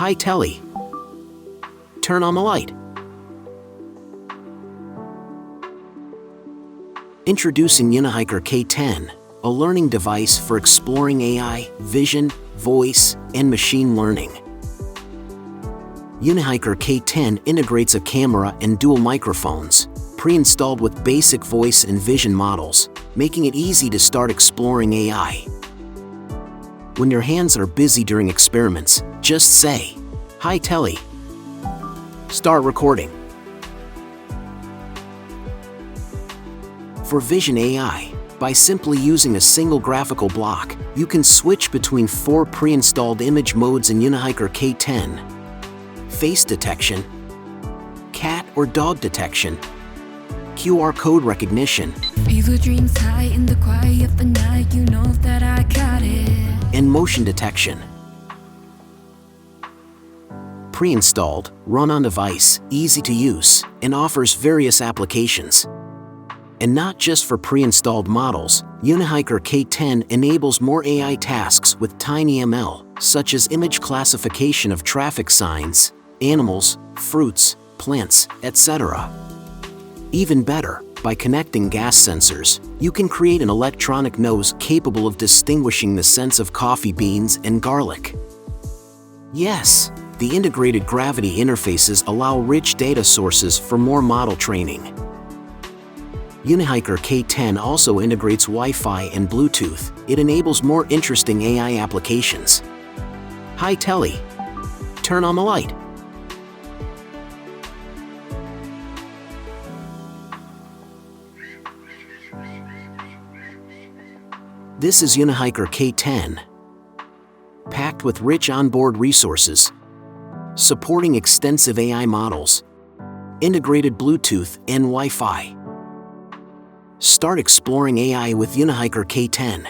Hi Telly. Turn on the light. Introducing UNIHIKER K10, a learning device for exploring AI, vision, voice, and machine learning. UNIHIKER K10 integrates a camera and dual microphones, pre-installed with basic voice and vision models, making it easy to start exploring AI. When your hands are busy during experiments, just say, "Hi Telly." Start recording. For Vision AI, by simply using a single graphical block, you can switch between 4 pre-installed image modes in UNIHIKER K10. Face detection, cat or dog detection, QR code recognition, Fever dreams high in the quiet of the night, you know that I got it. and motion detection. Pre-installed, run on device, easy to use, and offers various applications. And not just for pre-installed models, UNIHIKER K10 enables more AI tasks with TinyML, such as image classification of traffic signs, animals, fruits, plants, etc. Even better, by connecting gas sensors, you can create an electronic nose capable of distinguishing the scents of coffee beans and garlic. Yes, the integrated gravity interfaces allow rich data sources for more model training. UNIHIKER K10 also integrates Wi-Fi and Bluetooth. It enables more interesting AI applications. Hi Telly. Turn on the light. This is UNIHIKER K10, packed with rich onboard resources, supporting extensive AI models, integrated Bluetooth and Wi-Fi. Start exploring AI with UNIHIKER K10.